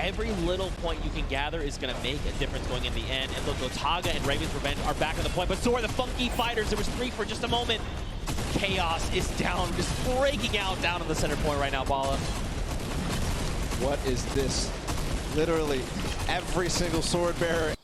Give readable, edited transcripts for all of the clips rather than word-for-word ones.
Every little point you can gather is going to make a difference going in the end. And look, Otaga and Raven's Revenge are back on the point. But so are the Funky Fighters. There was 3 for just a moment. Chaos is down, just breaking out down on the center point right now, Bala. What is this? Literally every single sword bearer.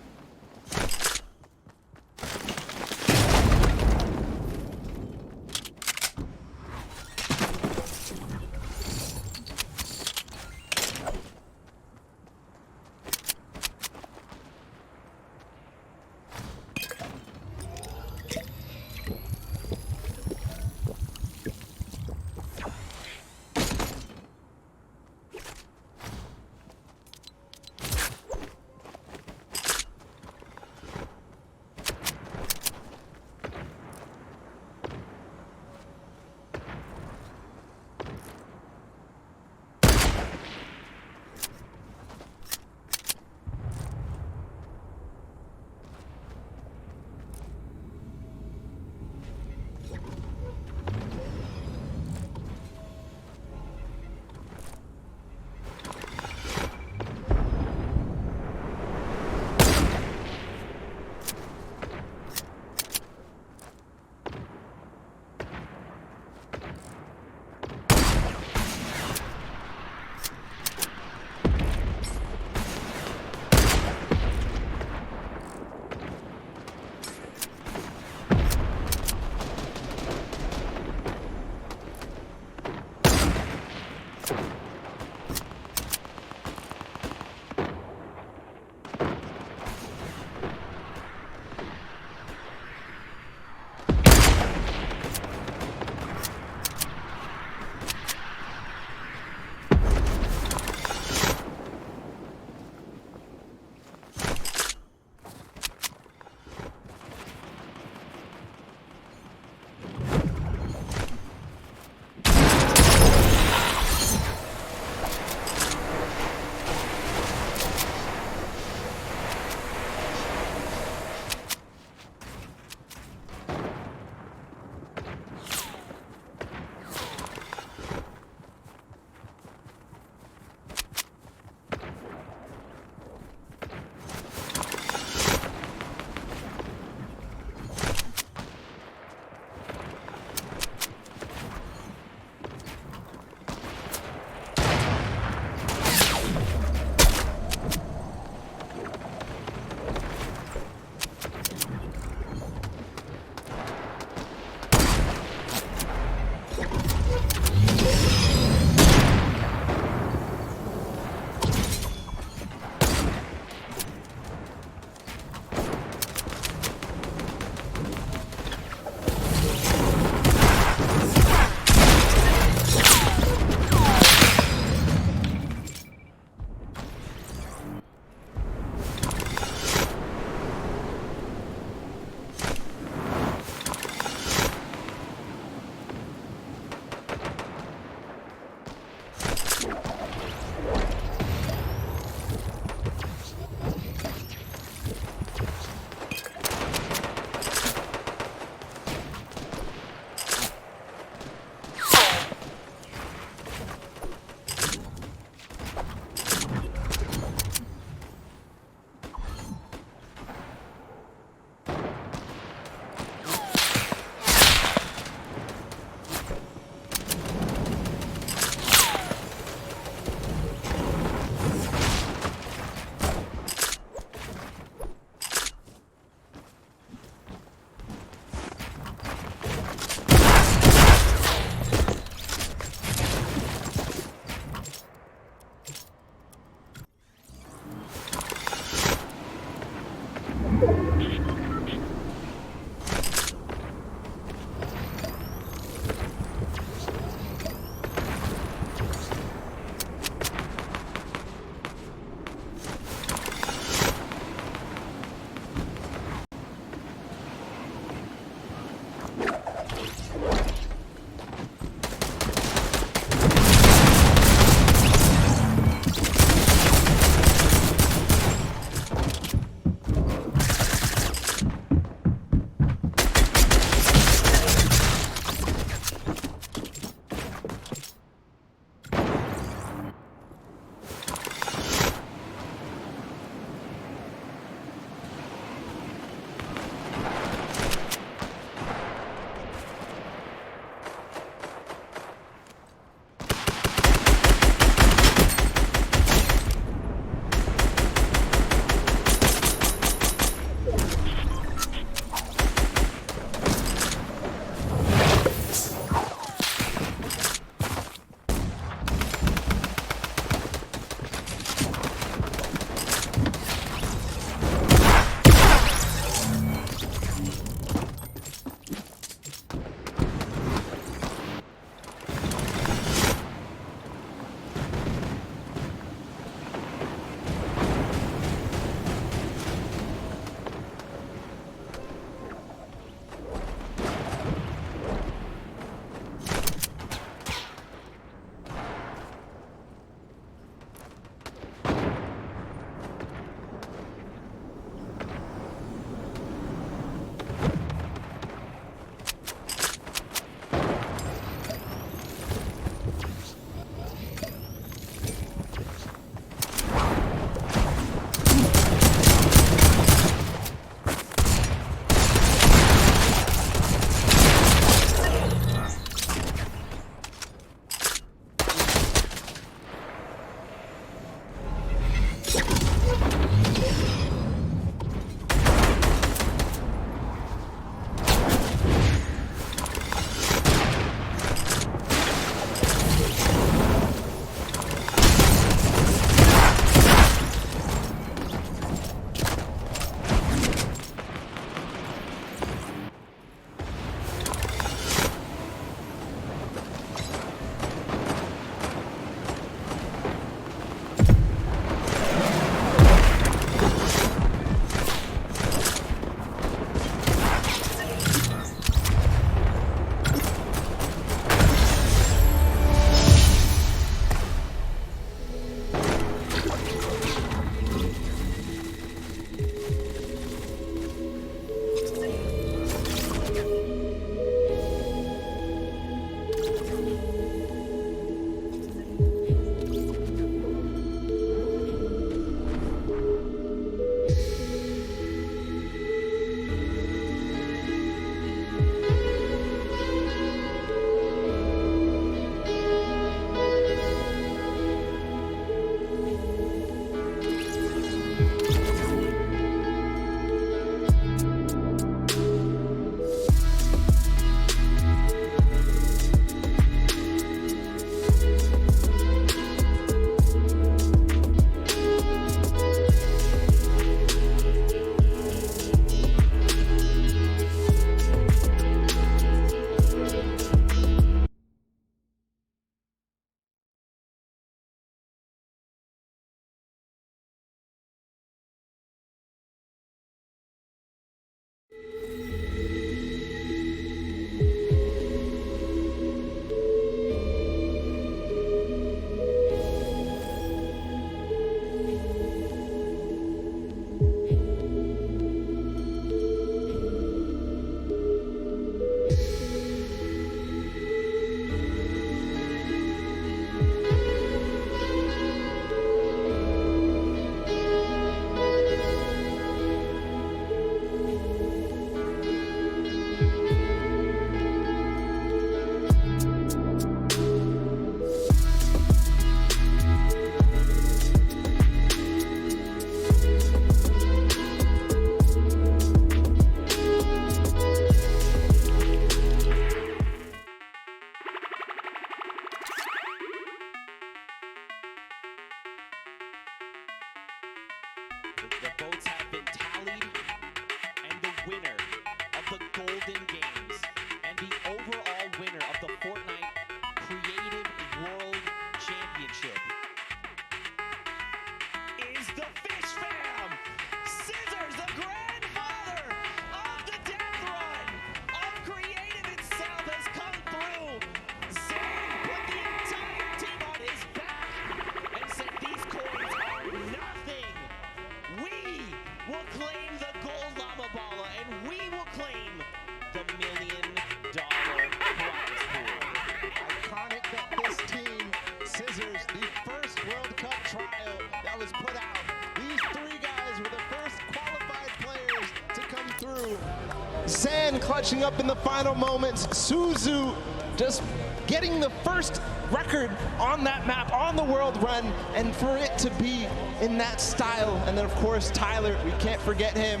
again clutching up in the final moments. Suzu just getting the first record on that map, on the world run, and for it to be in that style. And then of course Tyler, we can't forget him.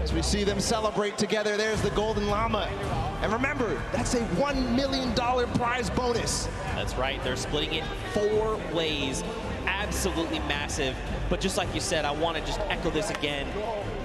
As we see them celebrate together, there's the Golden Llama. And remember, that's a $1 million prize bonus. That's right, they're splitting it 4 ways. Absolutely massive. But just like you said, I want to just echo this again.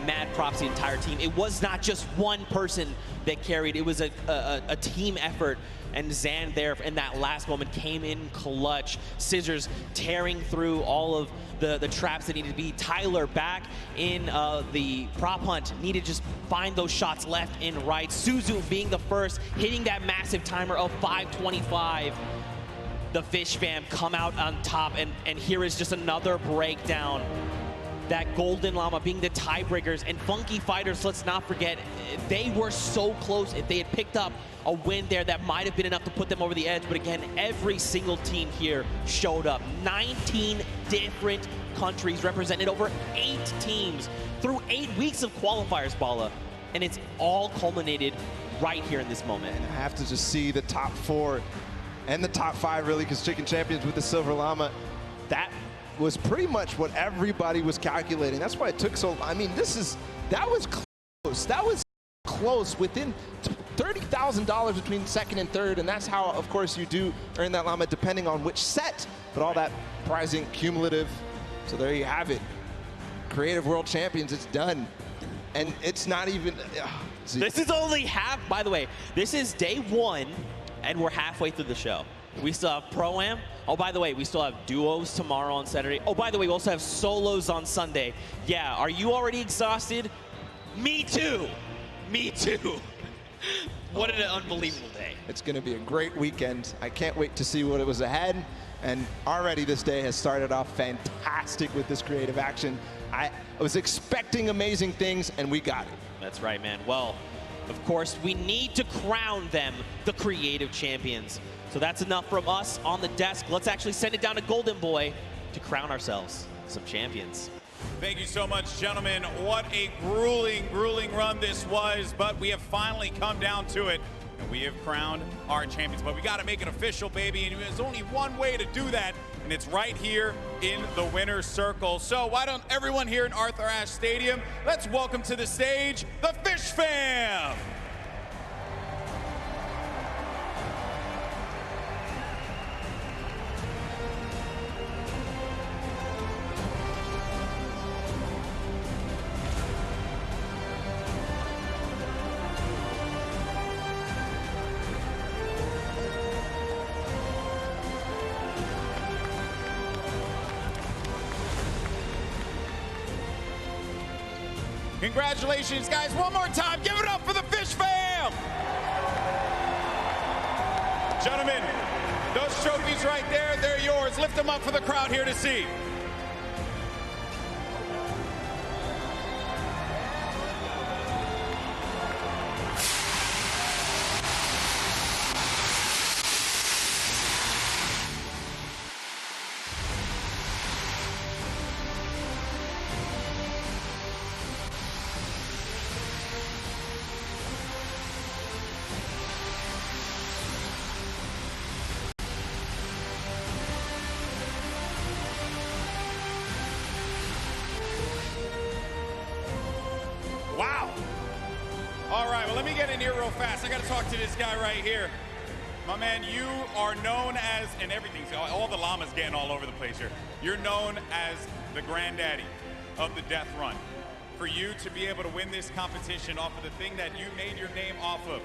Mad props to the entire team. It was not just one person that carried, it was a team effort. And Zan there in that last moment came in clutch. Scissors tearing through all of the traps that needed to be. Tyler back in the prop hunt, needed to just find those shots left and right. Suzu being the first, hitting that massive timer of 5:25. The Fish fam come out on top, and here is just another breakdown. That Golden Llama being the tiebreakers, and Funky Fighters, let's not forget, they were so close. If they had picked up a win there, that might have been enough to put them over the edge. But again, every single team here showed up. 19 different countries represented, over 8 teams through 8 weeks of qualifiers, Bala. And it's all culminated right here in this moment. And I have to just see the top 4 and the top 5 really, because Chicken Champions with the Silver Llama, that was pretty much what everybody was calculating. That's why it took so, I mean, that was close. That was close, within $30,000 between second and third, and that's how, of course, you do earn that llama depending on which set, but all that prizing cumulative. So there you have it. Creative World Champions, it's done. And it's not even, this is only half, by the way, this is day 1, and we're halfway through the show. We still have Pro-Am. Oh, by the way, we still have duos tomorrow on Saturday. Oh, by the way, we also have solos on Sunday. Yeah, are you already exhausted? Me too. Me too. What an unbelievable day. It's going to be a great weekend. I can't wait to see what it was ahead. And already this day has started off fantastic with this creative action. I was expecting amazing things, and we got it. That's right, man. Well, of course, we need to crown them the creative champions. So that's enough from us on the desk. Let's actually send it down to Golden Boy to crown ourselves some champions. Thank you so much, gentlemen. What a grueling, grueling run this was, but we have finally come down to it, and we have crowned our champions. But we got to make it official, baby, and there's only one way to do that, and it's right here in the winner's circle. So why don't everyone here in Arthur Ashe Stadium, let's welcome to the stage the Fish Fam. Congratulations, guys. One more time. Give it up for the Fish Fam. Gentlemen, those trophies right there, they're yours. Lift them up for the crowd here to see. Wow. All right, well, let me get in here real fast. I got to talk to this guy right here. My man, you are known as, and everything, all the llamas getting all over the place here. You're known as the granddaddy of the death run. For you to be able to win this competition off of the thing that you made your name off of,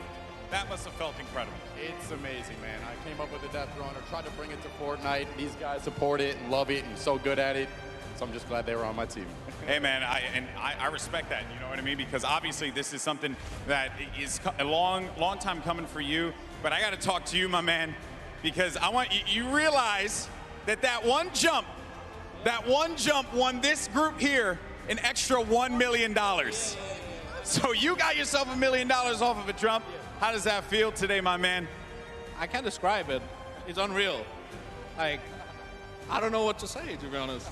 that must have felt incredible. It's amazing, man. I came up with the death run, or tried to bring it to Fortnite. These guys support it and love it and so good at it. So I'm just glad they were on my team. Hey, man, I respect that, you know what I mean? Because obviously this is something that is a long time coming for you. But I got to talk to you, my man, because I want you realize that one jump won this group here an extra $1 million. So you got yourself $1 million off of a jump. How does that feel today, my man? I can't describe it. It's unreal. Like, I don't know what to say, to be honest.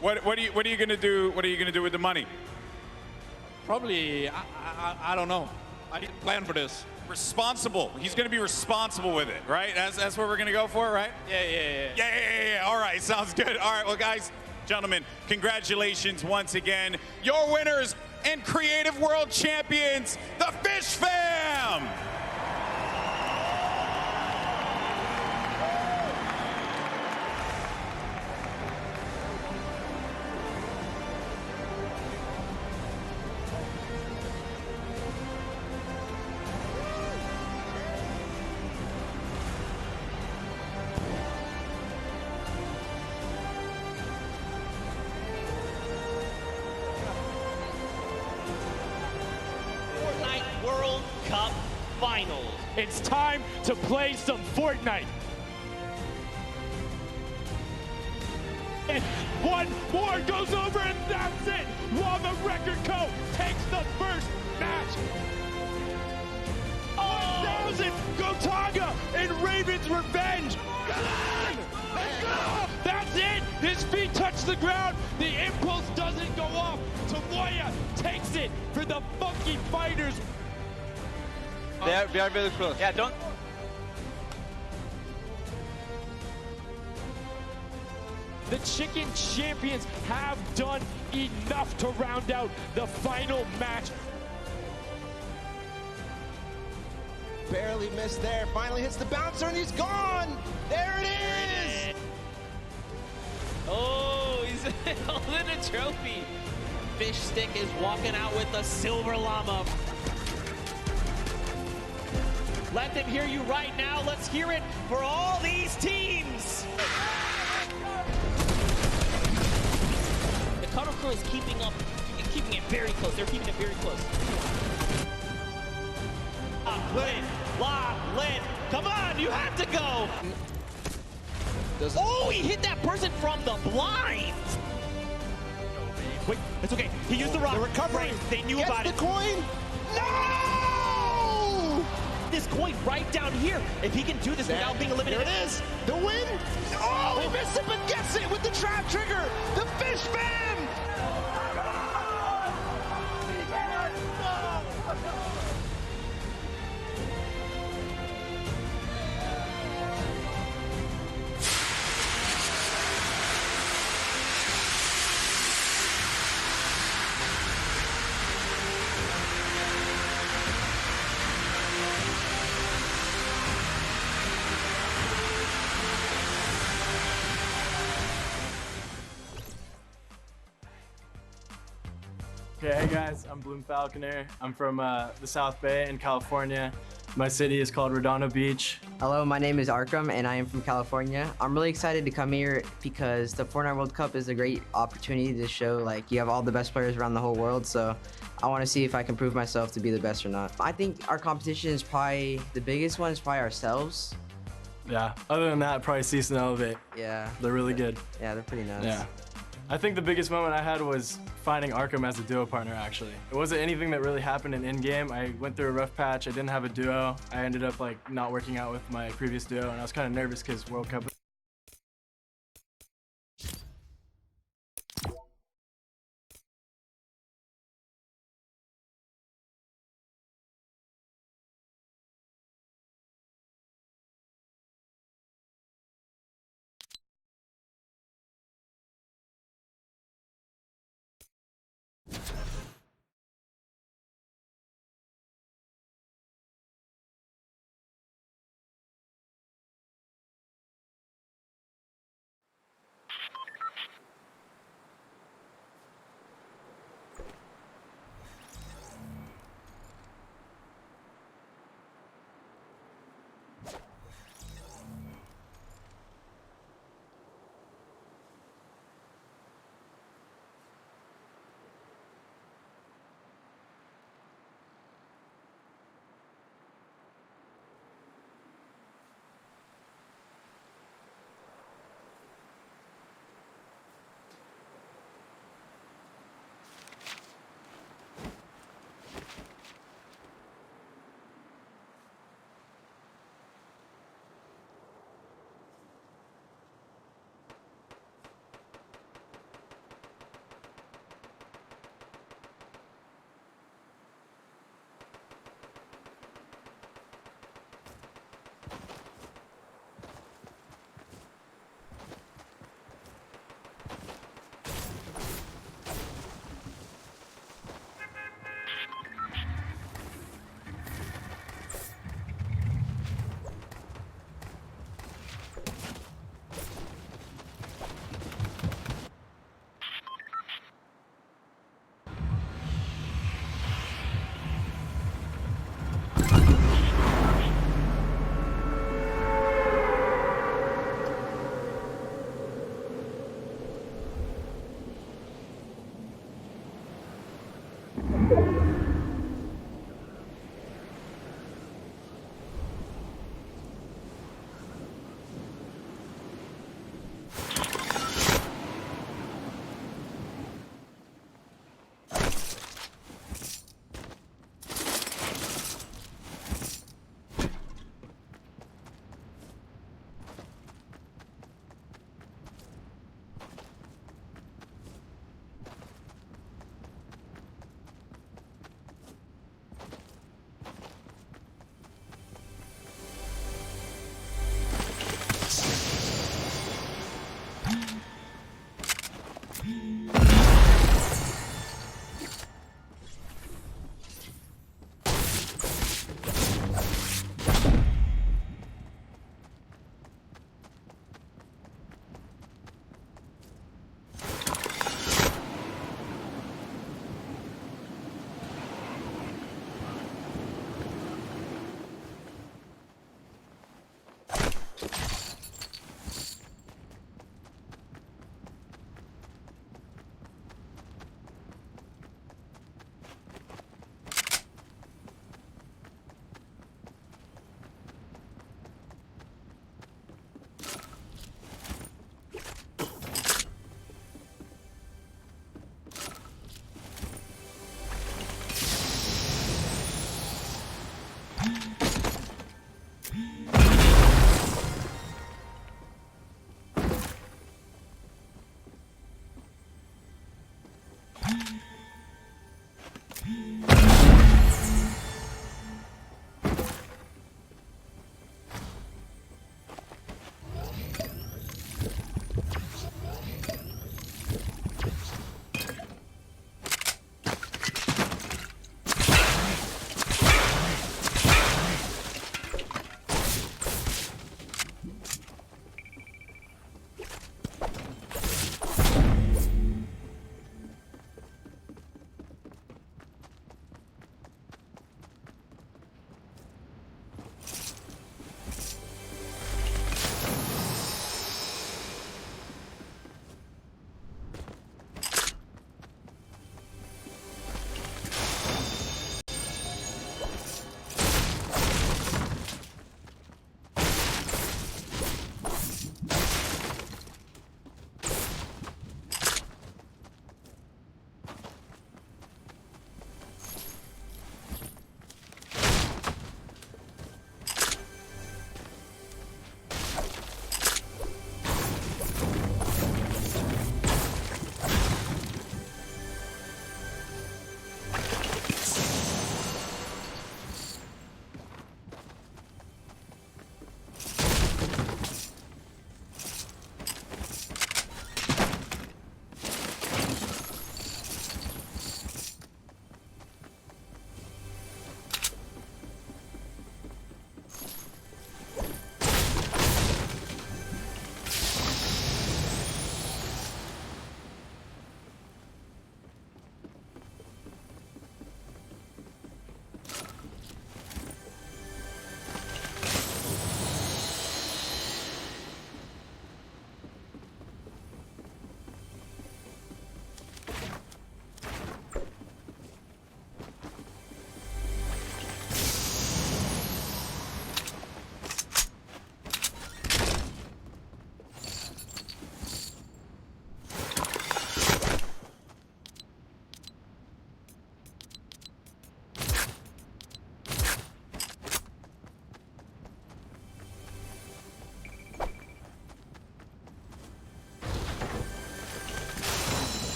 What are you gonna do? What are you gonna do with the money? Probably, I don't know. I didn't plan for this. Responsible. He's going to be responsible with it, right? That's what we're going to go for, right? Yeah. All right, sounds good. All right, well, guys, gentlemen, congratulations once again. Your winners and Creative World Champions, the Fish Fam! Fortnite World Cup Finals. It's time to play some Fortnite. And one more goes over and that's it. While the Record Co. takes the first match. 1,000 Gotaga and Raven's Revenge. Come on! Let's go! That's it! His feet touch the ground. The impulse doesn't go off. Tamoya takes it for the Funky Fighters. We are very close. Yeah, don't. The Chicken Champions have done enough to round out the final match. Barely missed there. Finally hits the bouncer and he's gone. There it is. Oh, he's holding a trophy. Fish Stick is walking out with the silver llama. Let them hear you right now. Let's hear it for all these teams. The Cuddle Crew is keeping it very close. They're keeping it very close. Lin, come on, you have to go. Oh, he hit that person from the blinds. Wait, it's okay. He used the rock. The recovery. Right, they knew Gets about the it. coin. No! This coin right down here. If he can do this without being eliminated. There it is. The win. Oh, he missed it, but gets it with the trap trigger. The Fish Fam. Okay, hey guys, I'm Bloom Falconer. I'm from the South Bay in California. My city is called Redondo Beach. Hello, my name is Arkham and I am from California. I'm really excited to come here because the Fortnite World Cup is a great opportunity to show like you have all the best players around the whole world, so I want to see if I can prove myself to be the best or not. I think our competition is probably, the biggest one is probably ourselves. Yeah, other than that, probably Cease and Elevate. Yeah. They're really good. Yeah, they're pretty nuts. Yeah. I think the biggest moment I had was finding Arkham as a duo partner, actually. It wasn't anything that really happened in-game. I went through a rough patch. I didn't have a duo. I ended up like not working out with my previous duo, and I was kind of nervous because World Cup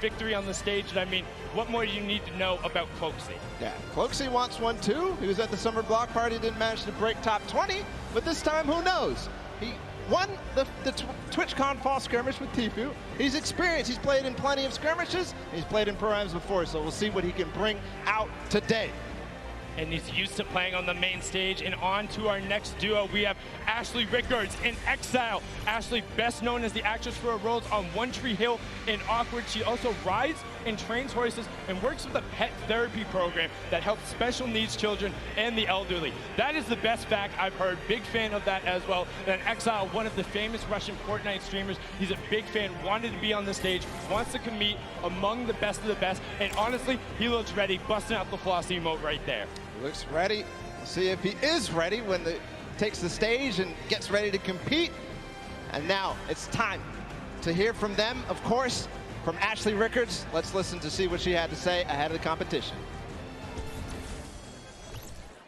victory on the stage. And I mean, what more do you need to know about Cloaksy? Yeah, Cloaksy wants one too. He was at the summer block party, didn't manage to break top 20, but this time, who knows? He won the TwitchCon fall skirmish with Tifu. He's experienced. He's played in plenty of skirmishes. He's played in Pro-Ams before, so we'll see what he can bring out today. And he's used to playing on the main stage. And on to our next duo, we have Ashley Rickards in Exile. Ashley, best known as the actress for her roles on One Tree Hill and Awkward. She also rides and trains horses and works with a pet therapy program that helps special needs children and the elderly. That is the best fact I've heard. Big fan of that as well. And Exile, one of the famous Russian Fortnite streamers, he's a big fan, wanted to be on the stage, wants to compete among the best of the best. And honestly, he looks ready, busting out the floss emote right there. Looks ready. We'll see if he is ready when he takes the stage and gets ready to compete. And now it's time to hear from them, of course, from Ashley Rickards. Let's listen to see what she had to say ahead of the competition.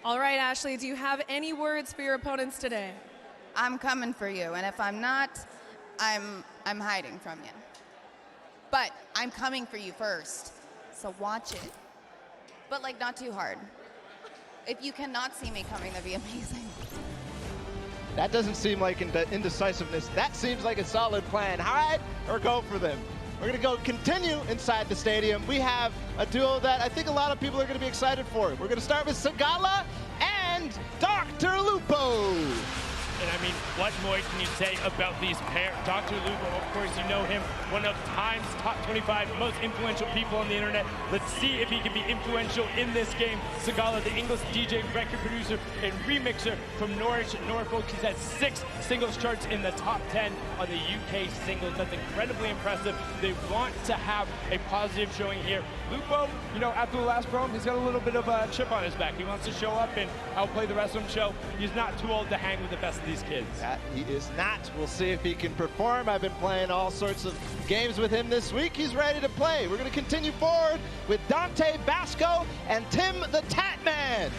All right, Ashley, do you have any words for your opponents today? I'm coming for you, and if I'm not, I'm hiding from you. But I'm coming for you first, so watch it. But like, not too hard. If you cannot see me coming, that'd be amazing. That doesn't seem like indecisiveness. That seems like a solid plan. Hide or go for them. We're going to go continue inside the stadium. We have a duo that I think a lot of people are going to be excited for. We're going to start with Sagala and Dr. Lupo. And I mean, what more can you say about these pairs? Dr. Lupo, of course, you know him, one of Time's top 25 most influential people on the internet. Let's see if he can be influential in this game. Sagala, the English DJ, record producer, and remixer from Norwich, Norfolk. He's had 6 singles charts in the top 10 on the UK singles. That's incredibly impressive. They want to have a positive showing here. Lupo, you know, after the last promo, he's got a little bit of a chip on his back. He wants to show up and outplay the rest of them show. He's not too old to hang with the best of these kids. That he is not. We'll see if he can perform. I've been playing all sorts of games with him this week. He's ready to play. We're going to continue forward with Dante Basco and Tim the Tatman.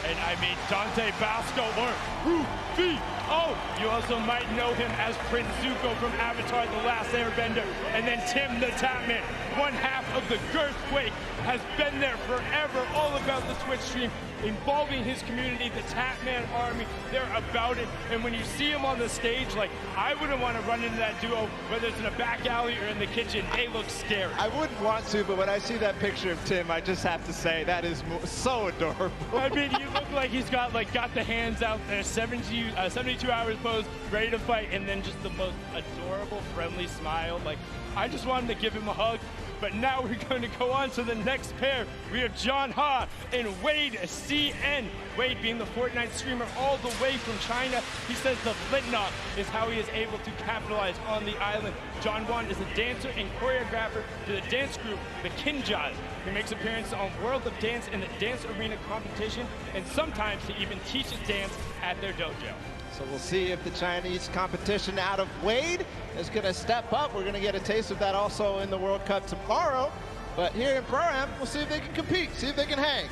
And I mean, Dante Basco or Rufy. Oh, you also might know him as Prince Zuko from Avatar: The Last Airbender. And then Tim the Tatman, one half of the Girthquake, has been there forever, all about the Twitch stream, involving his community, the Tatman army. They're about it. And when you see him on the stage, like, I wouldn't want to run into that duo, whether it's in a back alley or in the kitchen. They look scary. I wouldn't want to, but when I see that picture of Tim, I just have to say that is so adorable. I mean, he look like he's got the hands out there, 72 hours pose, ready to fight, and then just the most adorable, friendly smile. Like, I just wanted to give him a hug. But now we're going to go on to the next pair. We have John Ha and Wade CN. Wade being the Fortnite streamer all the way from China. He says the Flintlock is how he is able to capitalize on the island. John Wan is a dancer and choreographer to the dance group, the Kinjas. He makes appearances on World of Dance and the Dance Arena competition, and sometimes he even teaches dance at their dojo. So we'll see if the Chinese competition out of Wade is going to step up. We're going to get a taste of that also in the World Cup tomorrow. But here in Pro-Am, we'll see if they can compete, see if they can hang.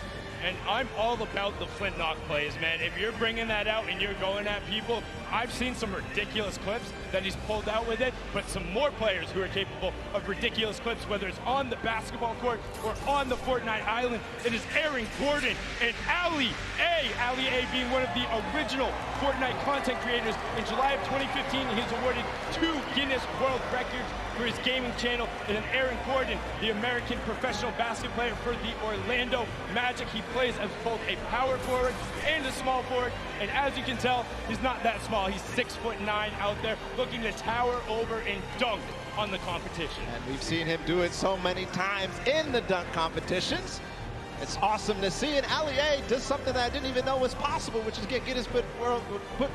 And I'm all about the Flintlock plays, man. If you're bringing that out and you're going at people, I've seen some ridiculous clips that he's pulled out with it, but some more players who are capable of ridiculous clips, whether it's on the basketball court or on the Fortnite island. It is Aaron Gordon and Ali A. Ali A being one of the original Fortnite content creators. In July of 2015, he was awarded 2 Guinness World Records for his gaming channel. And then Aaron Gordon, the American professional basketball player for the Orlando Magic. He plays as both a power forward and a small forward. And as you can tell, he's not that small. He's 6'9" out there, looking to tower over and dunk on the competition. And we've seen him do it so many times in the dunk competitions. It's awesome to see. And Ali A does something that I didn't even know was possible, which is get Guinness Book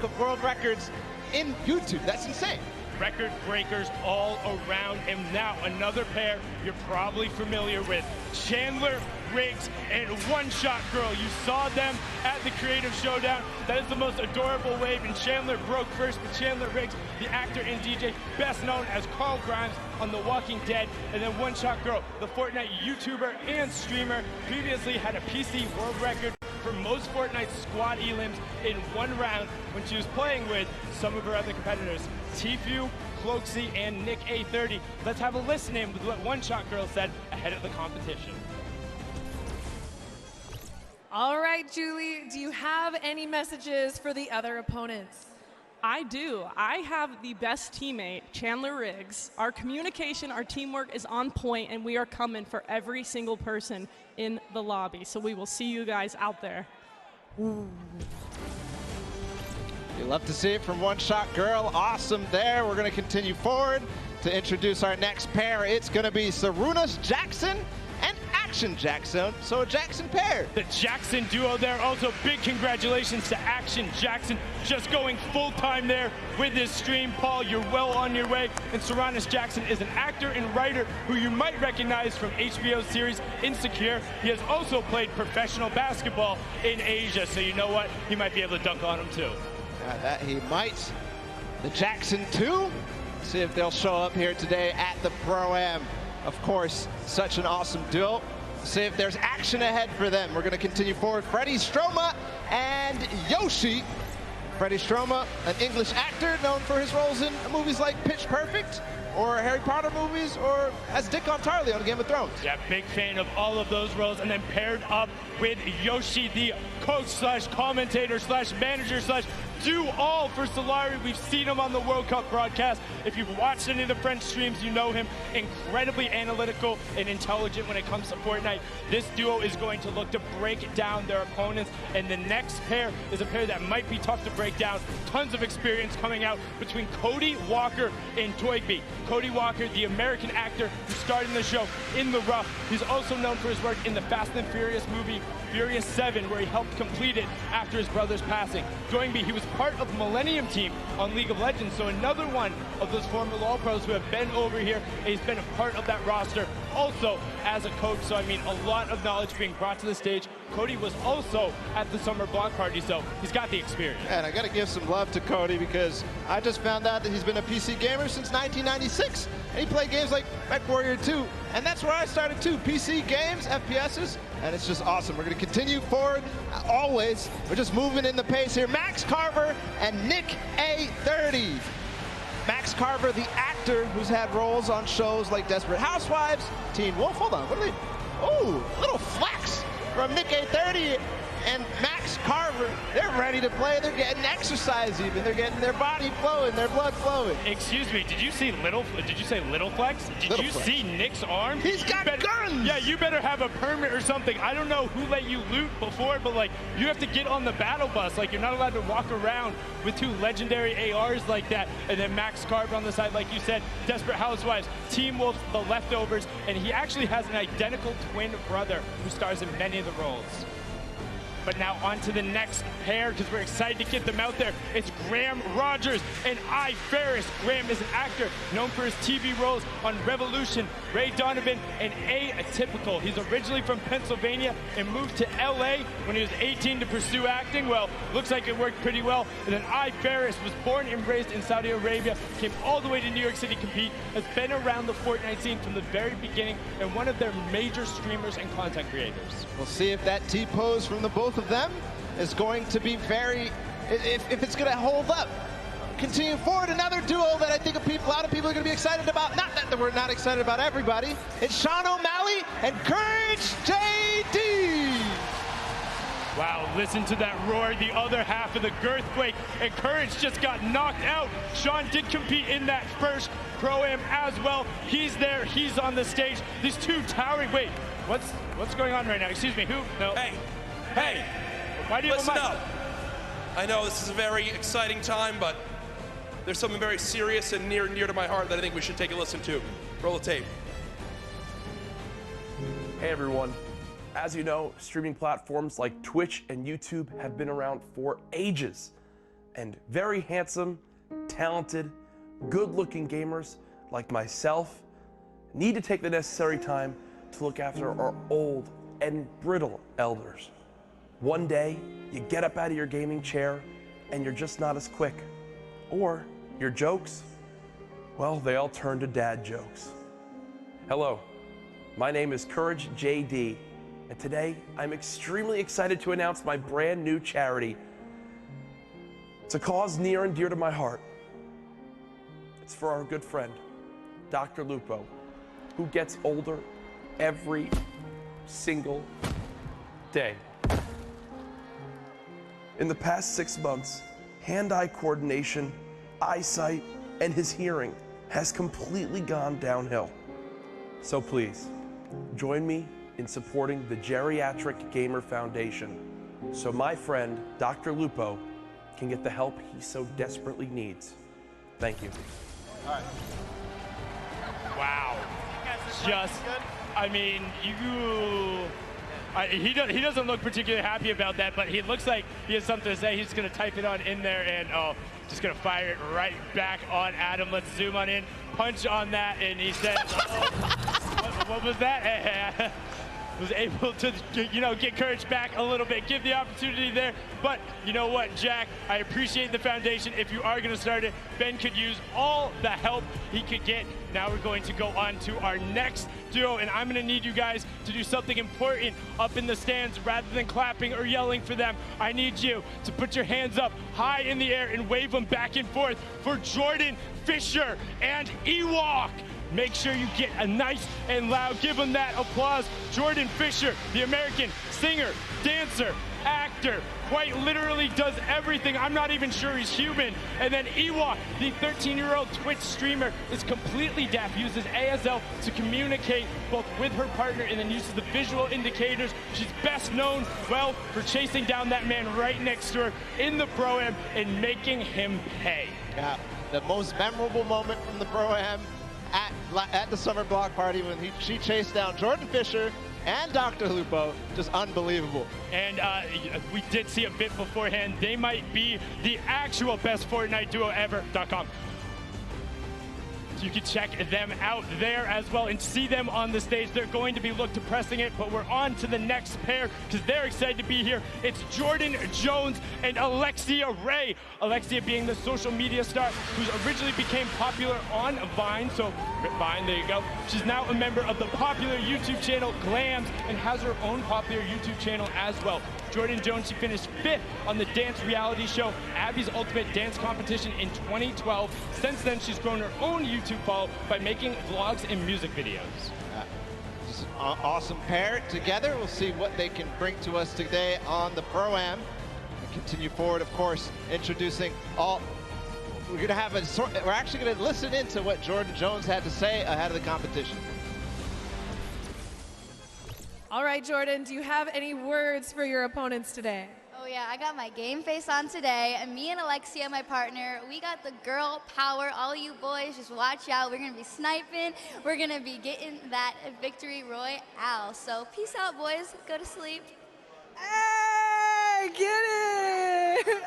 of World Records in YouTube. That's insane. Record breakers all around him. Now another pair you're probably familiar with, Chandler Riggs and One Shot Girl. You saw them at the Creative Showdown. That is the most adorable wave, and Chandler broke first, but Chandler Riggs, the actor and DJ, best known as Carl Grimes on The Walking Dead, and then One Shot Girl, the Fortnite YouTuber and streamer, previously had a PC world record for most Fortnite squad elims in one round when she was playing with some of her other competitors, Tfue, Cloaksy, and Nick A30. Let's have a listen in with what One Shot Girl said ahead of the competition. All right, Julie, do you have any messages for the other opponents? I do. I have the best teammate, Chandler Riggs. Our communication, our teamwork is on point, and we are coming for every single person in the lobby. So we will see you guys out there. You love to see it from One Shot Girl. Awesome there. We're going to continue forward to introduce our next pair. It's going to be Sarunas Jackson and Action Jackson, so a Jackson pair. The Jackson duo there. Also, big congratulations to Action Jackson, just going full-time there with this stream. Paul, you're well on your way. And Sarunas Jackson is an actor and writer who you might recognize from HBO's series Insecure. He has also played professional basketball in Asia, so you know what? He might be able to dunk on him too. That he might. The Jackson 2. See if they'll show up here today at the Pro-Am. Of course, such an awesome duo. See if there's action ahead for them. We're going to continue forward. Freddie Stroma and Yoshi. Freddie Stroma, an English actor known for his roles in movies like Pitch Perfect, or Harry Potter movies, or as Dick Tarly on Game of Thrones. Yeah, big fan of all of those roles. And then paired up with Yoshi, the coach slash commentator slash manager slash do all for Solari. We've seen him on the World Cup broadcast. If you've watched any of the French streams, you know him. Incredibly analytical and intelligent when it comes to Fortnite. This duo is going to look to break down their opponents. And the next pair is a pair that might be tough to break down. Tons of experience coming out between Cody Walker and Toygby. Cody Walker, the American actor who starred in the show In the Rough. He's also known for his work in the Fast and Furious movie Furious 7, where he helped complete it after his brother's passing. Toynbee, he was part of the Millennium team on League of Legends, so another one of those former LoL pros who have been over here, and he's been a part of that roster also as a coach. So I mean, a lot of knowledge being brought to the stage. Cody was also at the summer block party, so he's got the experience. And I got to give some love to Cody, because I just found out that he's been a PC gamer since 1996, and he played games like MechWarrior 2, and that's where I started too. PC games, FPSs, and it's just awesome. We're going to continue forward always. We're just moving in the pace here. Max Carver and Nick A30. Max Carver, the actor who's had roles on shows like Desperate Housewives, Teen Wolf. Hold on, what are they? Oh, little flex from Nick A30 and Max Carver. They're ready to play. They're getting exercise even. They're getting their body flowing, their blood flowing. Excuse me, did you say Little Flex? Did you see Nick's arm? He's got guns! Yeah, you better have a permit or something. I don't know who let you loot before, but like, you have to get on the battle bus. Like, you're not allowed to walk around with two legendary ARs like that. And then Max Carver on the side, like you said, Desperate Housewives, Team Wolf, The Leftovers, and he actually has an identical twin brother who stars in many of the roles. But now on to the next pair, because we're excited to get them out there. It's Graham Rogers and I Ferris. Graham is an actor known for his TV roles on Revolution, Ray Donovan, and Atypical. He's originally from Pennsylvania and moved to LA when he was 18 to pursue acting. Well, looks like it worked pretty well. And then I Ferris was born and raised in Saudi Arabia, came all the way to New York City to compete, has been around the Fortnite scene from the very beginning, and one of their major streamers and content creators. We'll see if that T-pose from the both of them is going to be if it's going to hold up. Continuing forward, another duo that I think a lot of people are going to be excited about. Not that we're not excited about everybody. It's Sean O'Malley and Courage JD. Wow, listen to that roar, the other half of the Girthquake, and Courage just got knocked out. Sean did compete in that first Pro-Am as well. He's there, he's on the stage. These two towering, wait, what's going on right now? Excuse me, who? No. Hey, why do you listen up? I know this is a very exciting time, but there's something very serious and near to my heart that I think we should take a listen to. Roll the tape. Hey everyone. As you know, streaming platforms like Twitch and YouTube have been around for ages. And very handsome, talented, good-looking gamers like myself need to take the necessary time to look after our old and brittle elders. One day, you get up out of your gaming chair and you're just not as quick. Or your jokes, well, they all turn to dad jokes. Hello, my name is Courage JD, And today, I'm extremely excited to announce my brand new charity. It's a cause near and dear to my heart. It's for our good friend, Dr. Lupo, who gets older every single day. In the past 6 months, hand-eye coordination, eyesight, and his hearing has completely gone downhill. So please, join me in supporting the Geriatric Gamer Foundation so my friend, Dr. Lupo, can get the help he so desperately needs. Thank you. All right. Wow. Just, I mean, he doesn't look particularly happy about that, but he looks like he has something to say. He's going to type it on in there, and just going to fire it right back on Adam. Let's zoom on in, punch on that, and he said, what was that? Was able to, get courage back a little bit, give the opportunity there. But you know what, Jack, I appreciate the foundation. If you are going to start it, Ben could use all the help he could get. Now we're going to go on to our next duo, and I'm going to need you guys to do something important up in the stands. Rather than clapping or yelling for them, I need you to put your hands up high in the air and wave them back and forth for Jordan Fisher and Ewok. Make sure you get a nice and loud, give him that applause. Jordan Fisher, the American singer, dancer, actor, quite literally does everything. I'm not even sure he's human. And then Ewok, the 13-year-old Twitch streamer, is completely deaf, uses ASL to communicate both with her partner and then uses the visual indicators. She's best known, well, for chasing down that man right next to her in the Pro-Am and making him pay. Yeah, the most memorable moment from the Pro-Am at the summer block party when she chased down Jordan Fisher and Dr. Lupo, just unbelievable. And we did see a bit beforehand. They might be the actual best Fortnite duo ever.com. You can check them out there as well and see them on the stage. They're going to be looked to pressing it, but we're on to the next pair because they're excited to be here. It's Jordan Jones and Alexia Ray. Alexia being the social media star who originally became popular on Vine. So Vine, there you go. She's now a member of the popular YouTube channel Glams and has her own popular YouTube channel as well. Jordan Jones, she finished 5th on the dance reality show Abby's Ultimate Dance Competition in 2012. Since then, she's grown her own YouTube follow by making vlogs and music videos. Just an awesome pair together. We'll see what they can bring to us today on the Pro-Am. And continue forward, of course, introducing all. We're actually going to listen into what Jordan Jones had to say ahead of the competition. All right, Jordan, do you have any words for your opponents today? Oh yeah, I got my game face on today, and me and Alexia, my partner, we got the girl power. All you boys, just watch out. We're gonna be sniping. We're gonna be getting that victory royale. So peace out, boys. Go to sleep. Hey, get it!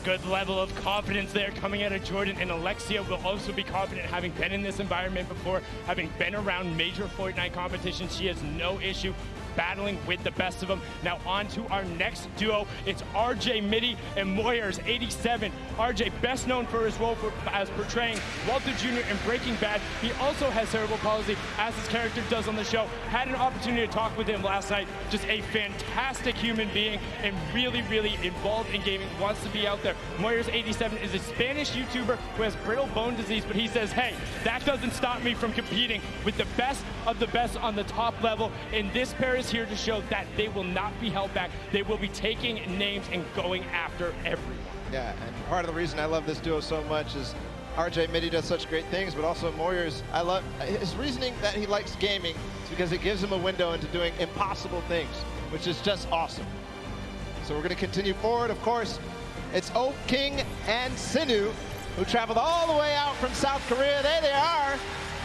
Good level of confidence there coming out of Jordan, and Alexia will also be confident having been in this environment before, having been around major Fortnite competitions. She has no issue battling with the best of them. Now on to our next duo. It's RJ Mitty and Moyers 87. RJ, best known for his role as portraying Walter Jr. in Breaking Bad. He also has cerebral palsy, as his character does on the show. Had an opportunity to talk with him last night. Just a fantastic human being and really, really involved in gaming. Wants to be out there. Moyers 87 is a Spanish YouTuber who has brittle bone disease, but he says, hey, that doesn't stop me from competing with the best of the best on the top level. And this pair is here to show that they will not be held back. They will be taking names and going after everyone. Yeah, and part of the reason I love this duo so much is RJ Mitty does such great things, but also Moyers, I love his reasoning that he likes gaming because it gives him a window into doing impossible things, which is just awesome. So we're going to continue forward. Of course, it's Oak King and Sinu, who traveled all the way out from South Korea. There they are,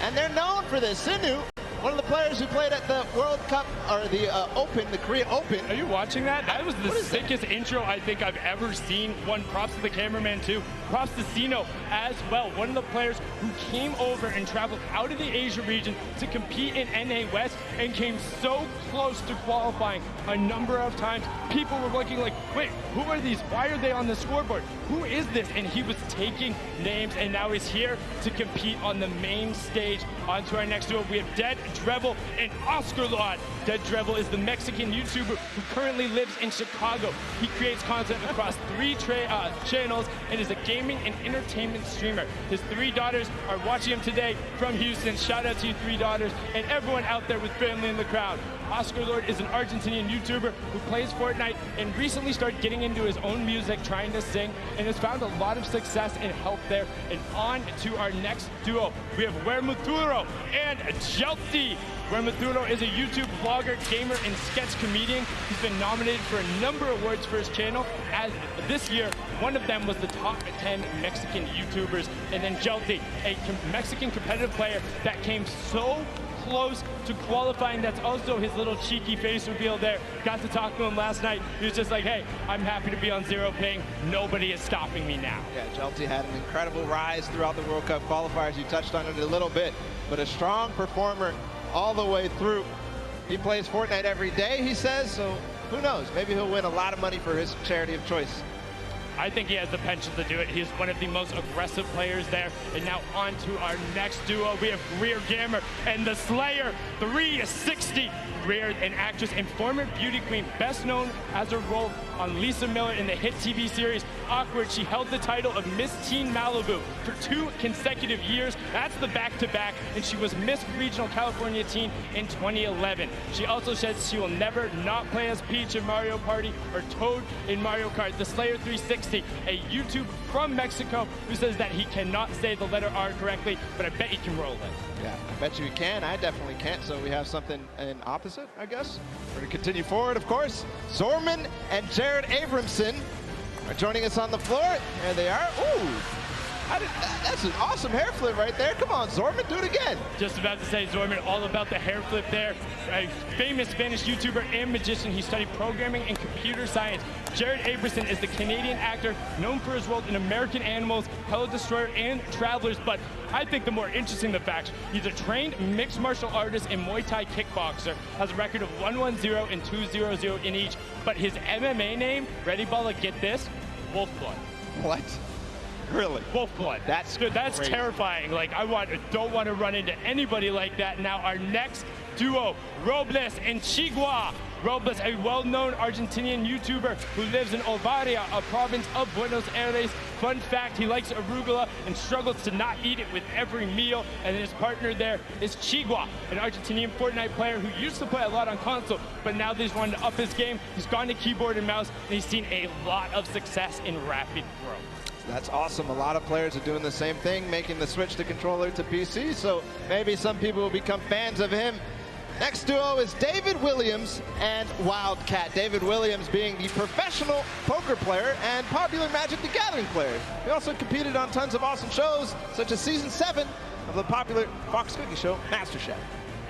and they're known for this. Sinu, one of the players who played at the World Cup, or the Open, the Korea Open. Are you watching that? That was the sickest intro I think I've ever seen. One, props to the cameraman too. Props to Sino as well. One of the players who came over and traveled out of the Asia region to compete in NA West and came so close to qualifying a number of times. People were looking like, wait, who are these? Why are they on the scoreboard? Who is this? And he was taking names, and now he's here to compete on the main stage. On to our next duo. We have Dead Drevel and Oscar Lord. Dead Drevel is the Mexican YouTuber who currently lives in Chicago. He creates content across 3 channels and is a gaming and entertainment streamer. His 3 daughters are watching him today from Houston. Shout out to you 3 daughters and everyone out there with family in the crowd. Oscar Lord is an Argentinian YouTuber who plays Fortnite and recently started getting into his own music, trying to sing, and has found a lot of success and help there. And on to our next duo. We have Wermuturo and Jelty. Wermuturo is a YouTube vlogger, gamer, and sketch comedian. He's been nominated for a number of awards for his channel. As this year, one of them was the top 10 Mexican YouTubers. And then Jelty, a Mexican competitive player that came so close to qualifying. That's also his little cheeky face reveal there. Got to talk to him last night. He was just like, hey, I'm happy to be on 0 ping. Nobody is stopping me now. Yeah, Jelty had an incredible rise throughout the World Cup qualifiers. You touched on it a little bit, but a strong performer all the way through. He plays Fortnite every day, he says, so who knows? Maybe he'll win a lot of money for his charity of choice. I think he has the potential to do it. He's one of the most aggressive players there. And now on to our next duo. We have Greer Gamer and the Slayer 360. Greer, an actress and former beauty queen, best known as her role on Lisa Miller in the hit TV series Awkward. She held the title of Miss Teen Malibu for 2 consecutive years. That's the back-to-back, and she was Miss Regional California Teen in 2011. She also says she will never not play as Peach in Mario Party or Toad in Mario Kart. The Slayer 360, a YouTube from Mexico, who says that he cannot say the letter R correctly, but I bet he can roll it. Yeah, I bet you he can. I definitely can't, so we have something in opposite, I guess. We're going to continue forward, of course. Zorman and Jared Abramson are joining us on the floor. There they are. Ooh, that's an awesome hair flip right there. Come on, Zorman, do it again. Just about to say, Zorman, all about the hair flip there. A famous Spanish YouTuber and magician. He studied programming and computer science. Jared Abramson is the Canadian actor known for his role in American Animals, Hello Destroyer, and Travelers. But I think the more interesting the fact, he's a trained mixed martial artist and Muay Thai kickboxer, has a record of 1-1-0 and 2-0-0 in each. But his MMA name, ready, Balla, get this, Wolfblood. What? Really? Wolfblood. That's crazy. terrifying. Like, don't want to run into anybody like that. Now our next duo, Robles and Chigua. Robles, a well-known Argentinian YouTuber who lives in Ovaria, a province of Buenos Aires. Fun fact, he likes arugula and struggles to not eat it with every meal. And then his partner there is Chigua, an Argentinian Fortnite player who used to play a lot on console, but now that he's wanted to up his game, he's gone to keyboard and mouse, and he's seen a lot of success in rapid growth. That's awesome. A lot of players are doing the same thing, making the switch to controller to PC, so maybe some people will become fans of him. Next duo is David Williams and Wildcat. David Williams being the professional poker player and popular Magic the Gathering player. He also competed on tons of awesome shows, such as Season 7 of the popular Fox Cookie show, MasterChef.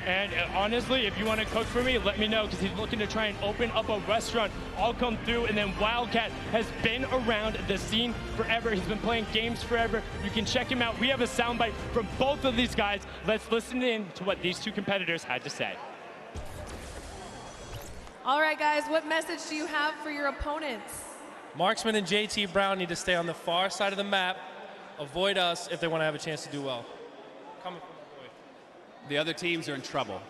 And honestly, if you want to cook for me, let me know, because he's looking to try and open up a restaurant. I'll come through. And then Wildcat has been around the scene forever. He's been playing games forever. You can check him out. We have a soundbite from both of these guys. Let's listen in to what these 2 competitors had to say. All right, guys, what message do you have for your opponents? Marksman and JT Brown need to stay on the far side of the map, avoid us if they want to have a chance to do well. Coming from the other teams are in trouble.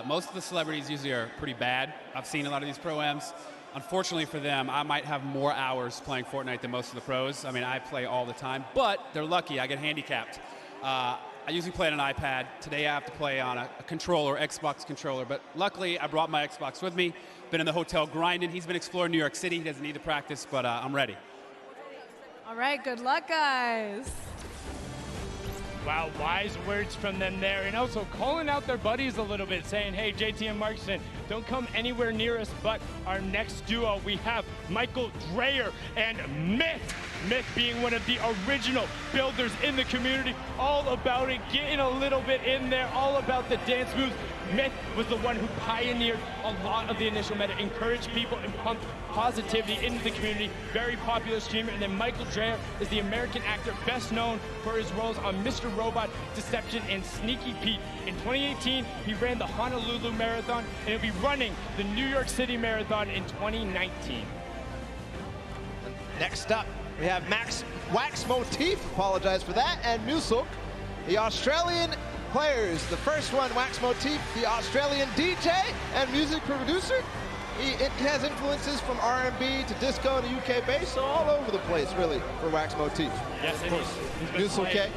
Most of the celebrities usually are pretty bad. I've seen a lot of these pro-ams. Unfortunately for them, I might have more hours playing Fortnite than most of the pros. I mean, I play all the time, but they're lucky. I get handicapped. I usually play on an iPad. Today I have to play on a controller, Xbox controller, but luckily I brought my Xbox with me. Been in the hotel grinding. He's been exploring New York City. He doesn't need to practice, but I'm ready. All right, good luck, guys. Wow, wise words from them there. And also calling out their buddies a little bit, saying, hey, JT and Markson, don't come anywhere near us. But our next duo, we have Michael Dreyer and Myth. Myth being one of the original builders in the community, all about it, getting a little bit in there, all about the dance moves. Myth was the one who pioneered a lot of the initial meta, encouraged people and pumped positivity into the community. Very popular streamer. And then Michael Dreyer is the American actor best known for his roles on Mr. Robot, Deception, and Sneaky Pete. In 2018, he ran the Honolulu Marathon, and he'll be running the New York City Marathon in 2019. Next up, we have Max Wax Motif, apologize for that, and Musulk, the Australian players. The first one, Wax Motif, the Australian DJ and music producer. It has influences from R&B to disco to UK bass, so all over the place, really, for Wax Motif. Yes, of course. Nusul K,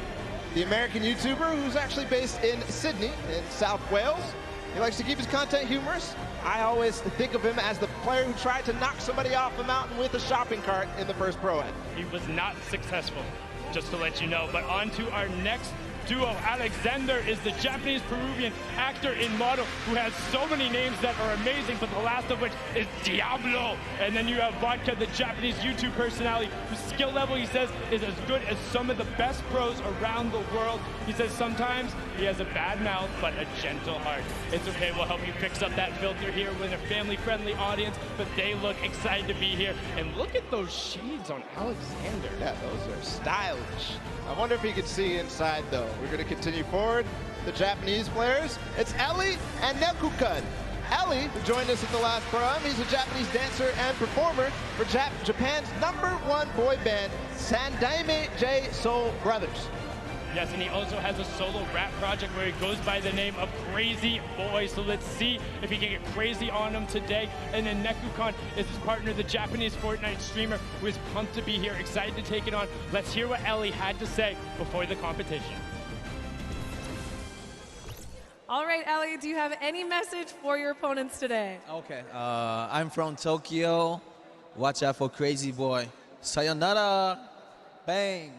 the American YouTuber who's actually based in Sydney, in South Wales. He likes to keep his content humorous. I always think of him as the player who tried to knock somebody off a mountain with a shopping cart in the first Pro-Am. He was not successful, just to let you know. But on to our next duo. Alexander is the Japanese-Peruvian actor and model who has so many names that are amazing, but the last of which is Diablo. And then you have Vodka, the Japanese YouTube personality, whose skill level, he says, is as good as some of the best pros around the world. He says sometimes he has a bad mouth, but a gentle heart. It's okay, we'll help you fix up that filter here with a family-friendly audience, but they look excited to be here. And look at those shades on Alexander. Yeah, those are stylish. I wonder if he could see inside, though. We're going to continue forward. The Japanese players. It's Ellie and Nekukun. Ellie, who joined us at the last Pro-Am, he's a Japanese dancer and performer for Japan's #1 boy band, Sandaime J Soul Brothers. Yes, and he also has a solo rap project where he goes by the name of Crazy Boy. So let's see if he can get crazy on him today. And then Nekukun is his partner, the Japanese Fortnite streamer, who is pumped to be here, excited to take it on. Let's hear what Ellie had to say before the competition. All right, Ellie, do you have any message for your opponents today? Okay, I'm from Tokyo. Watch out for Crazy Boy. Sayonara. Bang.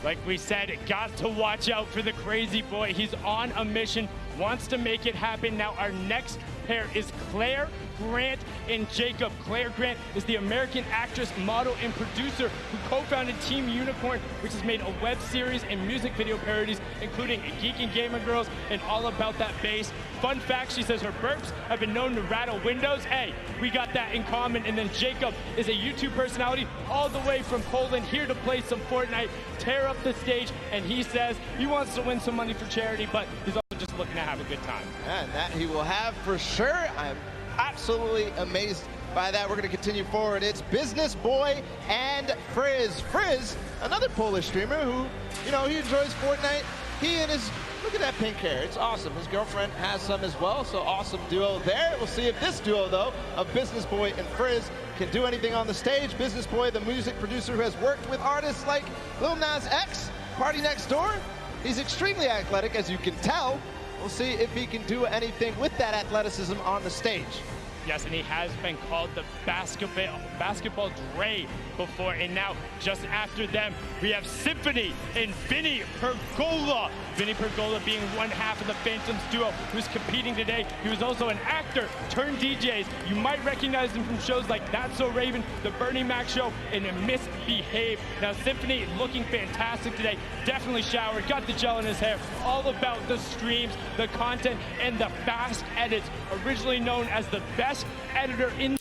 Like we said, got to watch out for the Crazy Boy. He's on a mission, wants to make it happen. Now our next pair is Claire Grant and Jacob. Claire Grant is the American actress, model, and producer who co-founded Team Unicorn, which has made a web series and music video parodies, including Geek and Gamer Girls and All About That Bass. Fun fact, she says her burps have been known to rattle windows. Hey, we got that in common. And then Jacob is a YouTube personality all the way from Poland, here to play some Fortnite, tear up the stage, and he says he wants to win some money for charity, but he's also just looking to have a good time. And that he will have for sure. I'm absolutely amazed by that. We're going to continue forward. It's Business Boy and Frizz. Frizz, another Polish streamer who, you know, he enjoys Fortnite. He and his, look at that pink hair. It's awesome. His girlfriend has some as well, so awesome duo there. We'll see if this duo, though, of Business Boy and Frizz can do anything on the stage. Business Boy, the music producer who has worked with artists like Lil Nas X, Party Next Door. He's extremely athletic, as you can tell. We'll see if he can do anything with that athleticism on the stage. Yes, and he has been called the basketball Dre before, and now just after them, we have Symphony and Vinny Pergola. Vinny Pergola being one half of the Phantoms duo who's competing today. He was also an actor turned DJs. You might recognize him from shows like That's So Raven, The Bernie Mac Show, and Misbehave. Now, Symphony looking fantastic today. Definitely showered, got the gel in his hair. All about the streams, the content, and the fast edits. Originally known as the best editor in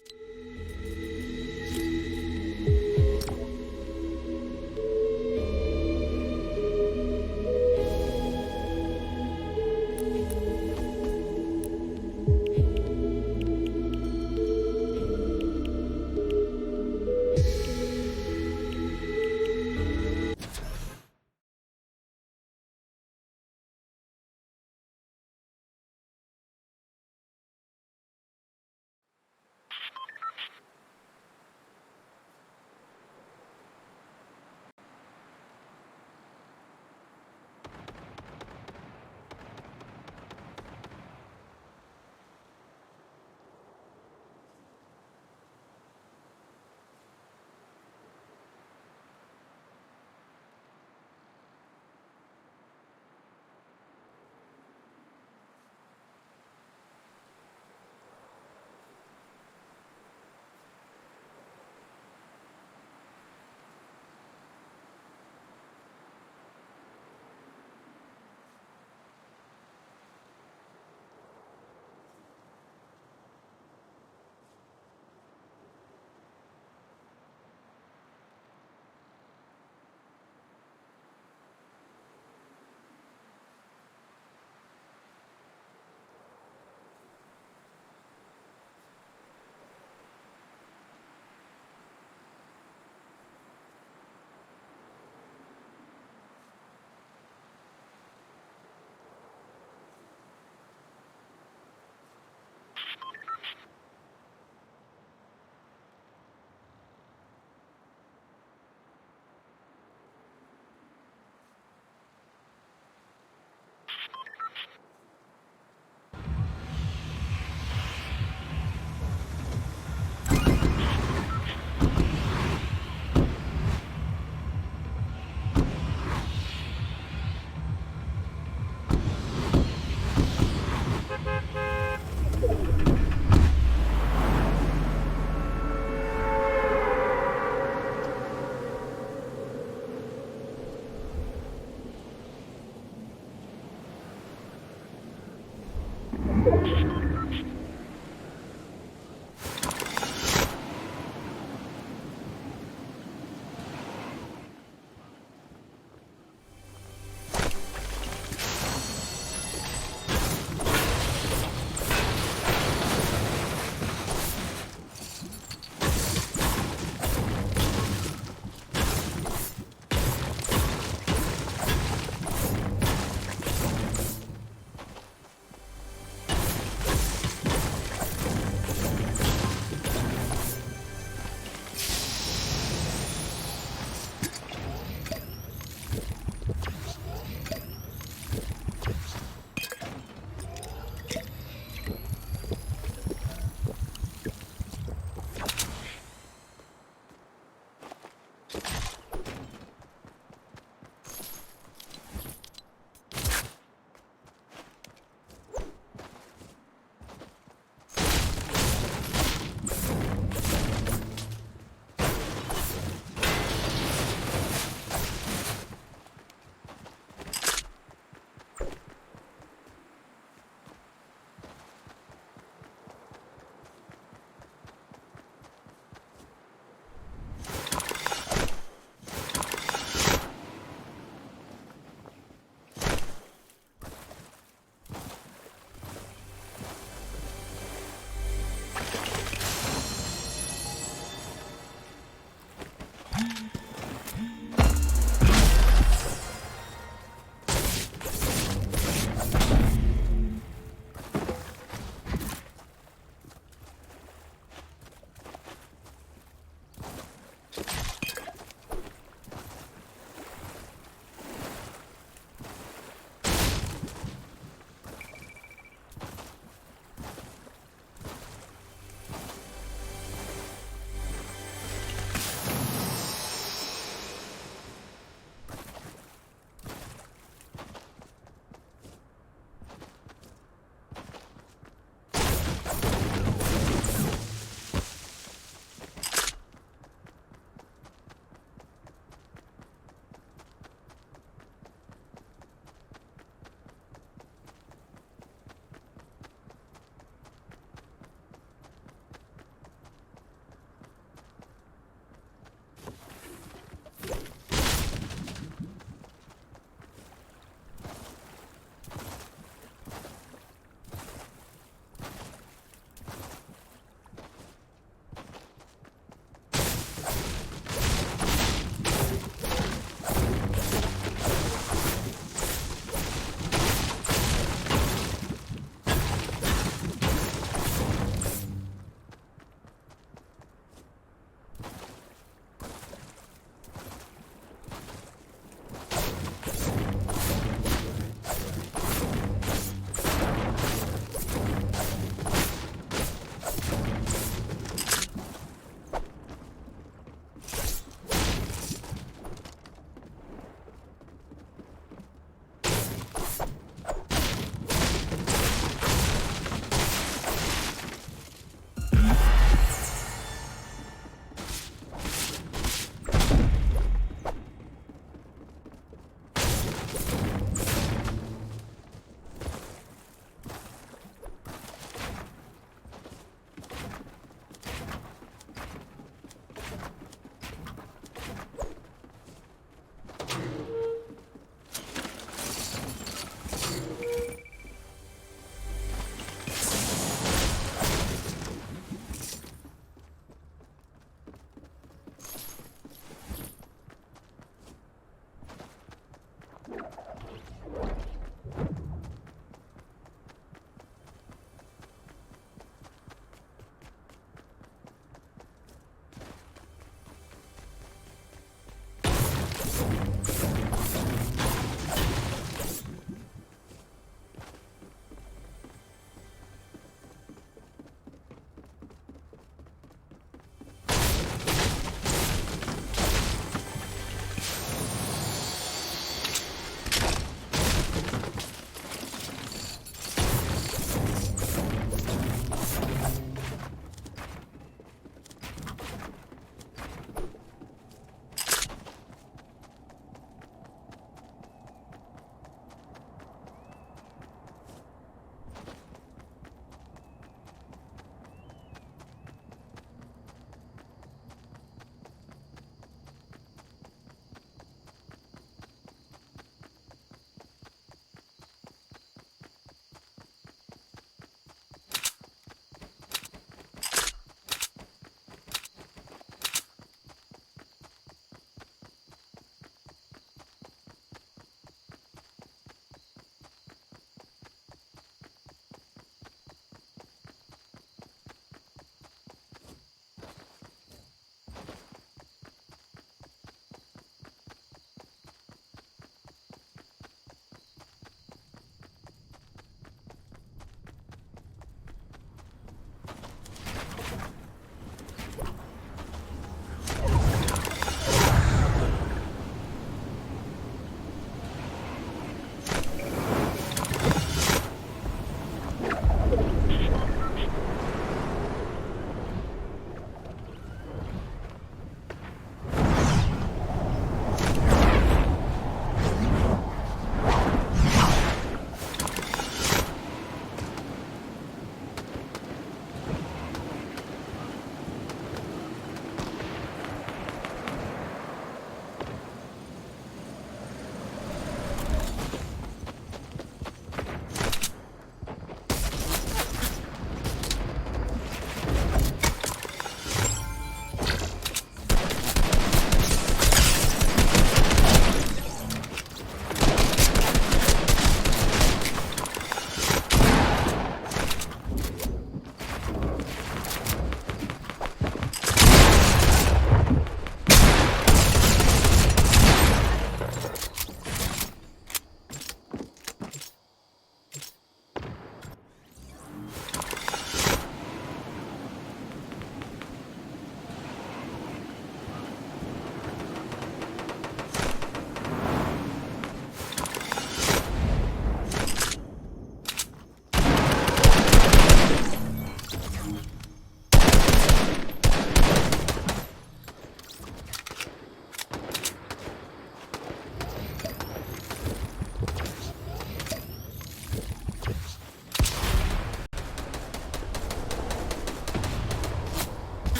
Fortnite.